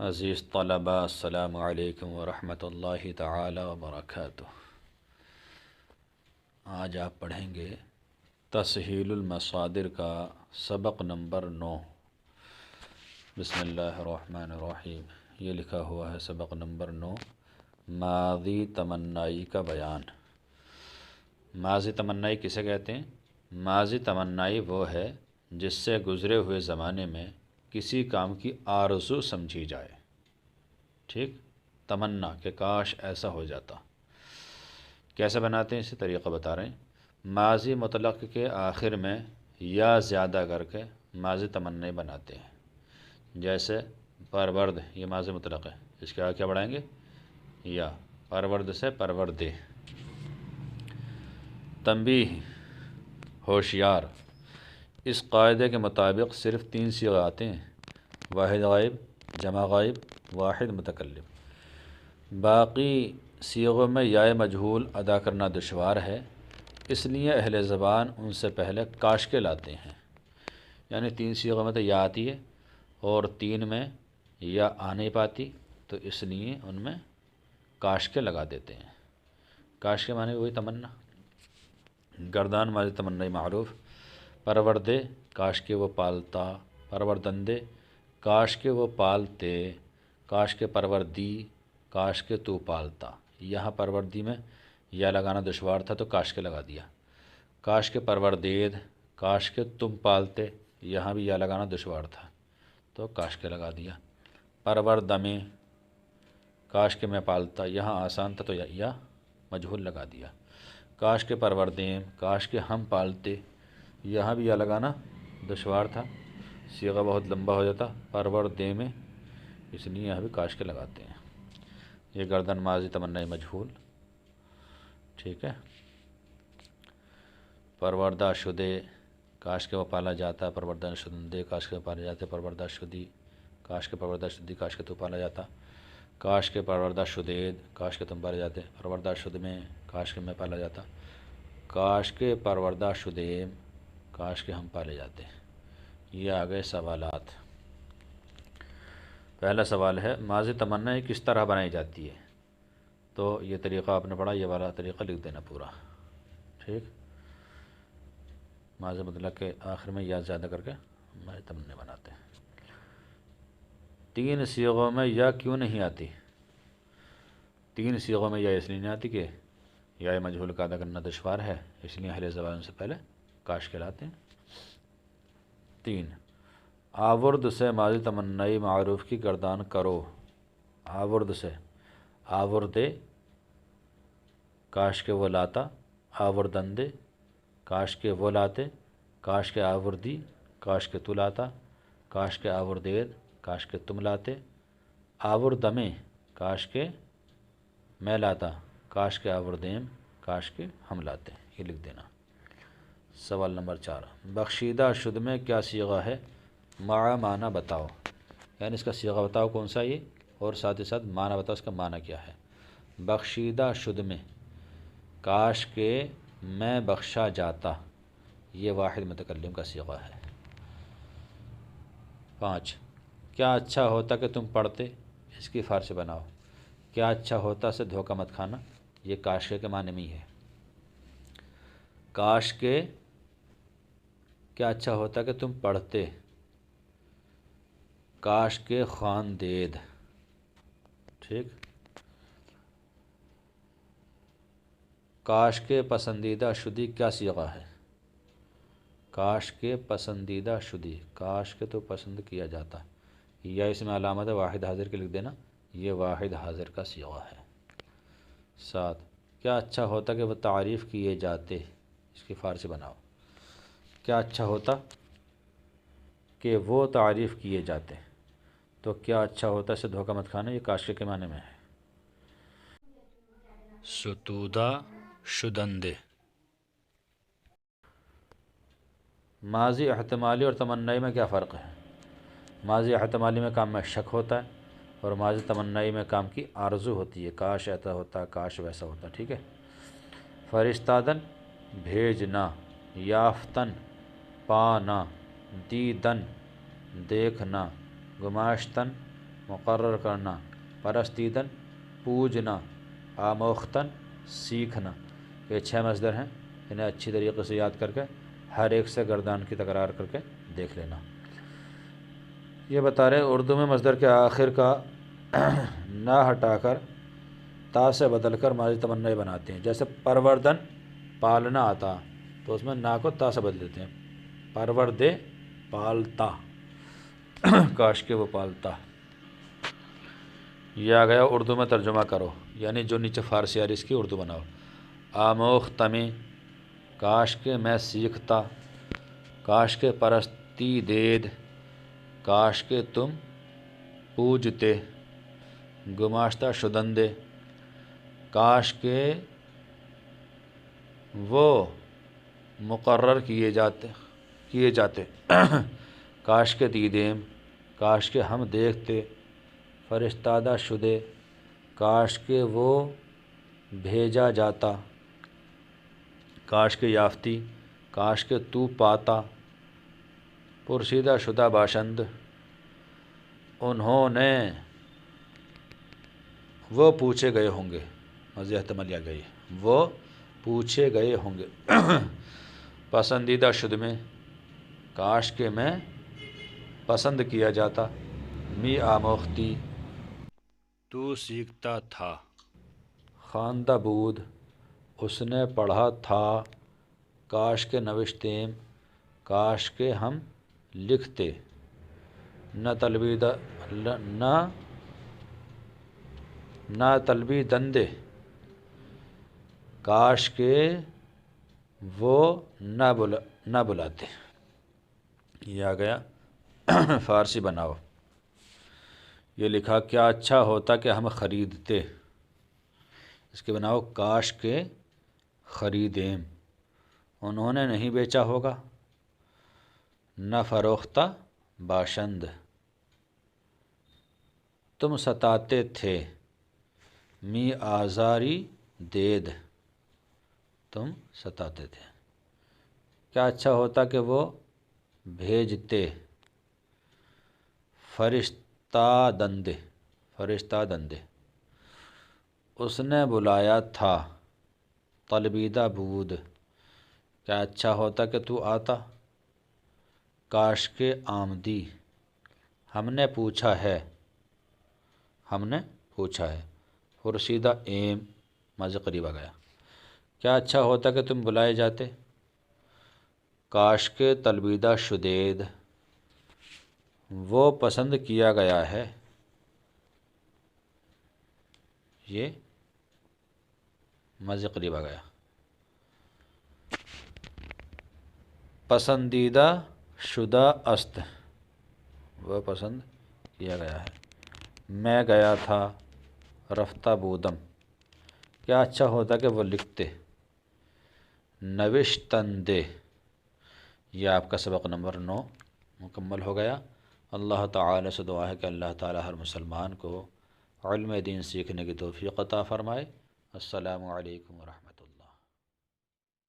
عزیز طلباء، السلام علیکم ورحمۃ اللہ تعالی وبرکاتہ۔ آج آپ پڑھیں گے تسہیل المصادر کا سبق نمبر 9۔ بسم اللہ الرحمن الرحیم۔ یہ لکھا ہوا ہے سبق نمبر 9، ماضی تمنائی کا بیان۔ ماضی تمنائی کسے کہتے ہیں؟ ماضی تمنائی وہ ہے جس سے گزرے ہوئے زمانے میں کسی کام کی آرزو سمجھی جائے۔ ٹھیک، تمنا کہ کاش ایسا ہو جاتا۔ کیسے بناتے ہیں؟ اسی طریقہ بتا رہے ہیں۔ ماضی مطلق کے آخر میں یا زیادہ کر کے ماضی تمنائی بناتے ہیں۔ جیسے پرورد، یہ ماضی مطلق ہے، اس کے آگے کیا بڑھائیں گے؟ یا۔ پرورد سے پروردے۔ تنبیہ، ہوشیار۔ اس قاعدے کے مطابق صرف 3 صیغے آتے ہیں: واحد غائب، جمع غائب، واحد متکلم۔ باقی صیغوں میں یائے مجہول ادا کرنا دشوار ہے، اس لیے اہل زبان ان سے پہلے کاش کے لاتے ہیں۔ یعنی 3 صیغوں میں تو یا آتی ہے اور 3 میں یا آ نہیں پاتی، تو اس لیے ان میں کاش کے لگا دیتے ہیں۔ کاش کے معنی وہی تمنا۔ گردان ماضی تمنائی معروف۔ پروردے، کاش کے وہ پالتا۔ پروردندے، کاش کے وہ پالتے۔ کاش کے پروردی، کاش کے تو پالتا۔ یہاں پروردی میں یا لگانا دشوار تھا تو کاش کے لگا دیا۔ کاش کے پروردید، کاش کے تم پالتے، یہاں بھی یا لگانا دشوار تھا تو کاش کے لگا دیا۔ پروردمے، کاش کے میں پالتا، یہاں آسان تھا تو یا مجہول لگا دیا۔ کاش کے پروردیم، کاش کے ہم پالتے، یہاں بھی یا لگانا دشوار تھا، صیغہ بہت لمبا ہو جاتا پروردے میں، اس لیے یہاں بھی کاش کے لگاتے ہیں۔ یہ گردن ماضی تمنائی مجہول۔ ٹھیک ہے۔ پروردہ شدے، کاش کے وہ پالا جاتا۔ پروردہ شدندے، کاش کے وہ پالے جاتے۔ پروردہ شدی، کاش کے پروردہ شدی، کاش کے تو پالا جاتا۔ کاش کے پروردہ شدید، کاش کے تم پالے جاتے۔ پروردہ شد میں، کاش کے میں پالا جاتا۔ کاش کے پروردہ شدیم، کاش کے ہم پالے جاتے۔ یہ آگئے سوالات۔ پہلا سوال ہے ماضی تمنائی کس طرح بنائی جاتی ہے؟ تو یہ طریقہ آپ نے پڑھا، یہ والا طریقہ لکھ دینا پورا۔ ٹھیک، ماضی مطلق کے آخر میں یا زیادہ کر کے ماضی تمنائی بناتے ہیں۔ 3 صیغوں میں یا کیوں نہیں آتی؟ 3 صیغوں میں یا اس لیے نہیں آتی کہ یا مجہول کا ادا کرنا دشوار ہے، اس لیے اہل زبان سے پہلے کاش کے لاتے ہیں۔ 3، آورد سے ماضی تمنائی معروف کی گردان کرو۔ آورد سے، آوردے، کاش کے وہ لاتا۔ آوردندے، کاش کے وہ لاتے۔ کاش کے آوردی، کاش کے تو لاتا۔ کاش کے آوردید، کاش کے تم لاتے۔ آوردمے، کاش کے میں لاتا۔ کاش کے آوردیم، کاش کے ہم لاتے۔ یہ لکھ دینا۔ سوال نمبر 4، بخشیدہ شد میں کیا صیغہ ہے؟ مع معنی بتاؤ، یعنی اس کا صیغہ بتاؤ کون سا یہ، اور ساتھ ہی ساتھ معنی بتاؤ اس کا معنی کیا ہے۔ بخشیدہ شد میں، کاش کے میں بخشا جاتا، یہ واحد متکلم کا صیغہ ہے۔ 5، کیا اچھا ہوتا کہ تم پڑھتے، اس کی فارسی بناؤ۔ کیا اچھا ہوتا سے دھوکہ مت کھانا، یہ کاش کے معنی میں ہی ہے۔ کاش کے، کیا اچھا ہوتا کہ تم پڑھتے، کاش کے خواندید۔ ٹھیک۔ کاش کے پسندیدہ شدی کیا صیغہ ہے؟ کاش کے پسندیدہ شدی، کاش کے تو پسند کیا جاتا، یا اس میں علامت واحد حاضر کے لکھ دینا، یہ واحد حاضر کا صیغہ ہے۔ 7، کیا اچھا ہوتا کہ وہ تعریف کیے جاتے، اس کی فارسی بناؤ۔ کیا اچھا ہوتا کہ وہ تعریف کیے جاتے، تو کیا اچھا ہوتا سے دھوکہ مت کھانا، یہ کاش کے معنی میں ہے۔ ستودہ شدندے۔ ماضی احتمالی اور تمنائی میں کیا فرق ہے؟ ماضی احتمالی میں کام میں شک ہوتا ہے، اور ماضی تمنائی میں کام کی آرزو ہوتی ہے، کاش ایسا ہوتا، کاش ویسا ہوتا۔ ٹھیک ہے۔ فرستادن، بھیجنا۔ یافتن، پانا۔ دیدن، دیکھنا۔ گماشتن، مقرر کرنا، پرستیدن پوجنا، آموختن سیکھنا۔ یہ 6 مصدر ہیں، انہیں اچھی طریقے سے یاد کر کے ہر ایک سے گردان کی تکرار کر کے دیکھ لینا۔ یہ بتا رہے اردو میں مصدر کے آخر کا نہ ہٹا کر تا سے بدل کر ماضی تمنائی بناتے ہیں۔ جیسے پروردن پالنا آتا تو اس میں نا کو تا سے بدل دیتے ہیں، پروردے پالتا، کاش کے وہ پالتا۔ یہ آ گیا اردو میں ترجمہ کرو، یعنی جو نیچے فارسی آ رہی اس کی اردو بناؤ۔ آموختمی، کاش کے میں سیکھتا، کاش کے پرستی دید، کاش کے تم پوجتے، گماشتہ شدندے، کاش کے وہ مقرر کیے جاتے، کاش کے دیدیم، کاش کے ہم دیکھتے، فرستادہ شدے، کاش کے وہ بھیجا جاتا، کاش کے یافتی، کاش کے تو پاتا، پرسیدہ شدہ باشند، انہوں نے، وہ پوچھے گئے ہوں گے، مزید احتمال آ گئی، وہ پوچھے گئے ہوں گے۔ پسندیدہ شد میں، کاش کے میں پسند کیا جاتا، می آموختی، تو سیکھتا تھا، خواندہ بود، اس نے پڑھا تھا، کاش کے نوشتیم، کاش کے ہم لکھتے، نہ طلبی دندے، کاش کے وہ نہ بلاتے۔ یہ آ گیا فارسی بناؤ۔ یہ لکھا کیا اچھا ہوتا کہ ہم خریدتے، اس کے بناؤ کاش کے خریدیم، انہوں نے نہیں بیچا ہوگا، نہ فروختہ باشند، تم ستاتے تھے، می آزاری دید، تم ستاتے تھے، کیا اچھا ہوتا کہ وہ بھیجتے، فرشتہ دندے، اس نے بلایا تھا، طلبیدہ بود، کیا اچھا ہوتا کہ تو آتا، کاش کے آمدی، ہم نے پوچھا ہے، پرسیدہ ایم، ماضی قریب آ گیا، کیا اچھا ہوتا کہ تم بلائے جاتے، کاش کے طلبیدہ شدید، وہ پسند کیا گیا ہے، یہ ماضی قریب آ گیا، پسندیدہ شدہ است، وہ پسند کیا گیا ہے، میں گیا تھا، رفتہ بودم، کیا اچھا ہوتا کہ وہ لکھتے، نوشتندے۔ یہ آپ کا سبق نمبر 9 مکمل ہو گیا۔ اللہ تعالی سے دعا ہے کہ اللہ تعالی ہر مسلمان کو علم دین سیکھنے کی توفیق عطا فرمائے۔ السلام علیکم ورحمۃ اللہ۔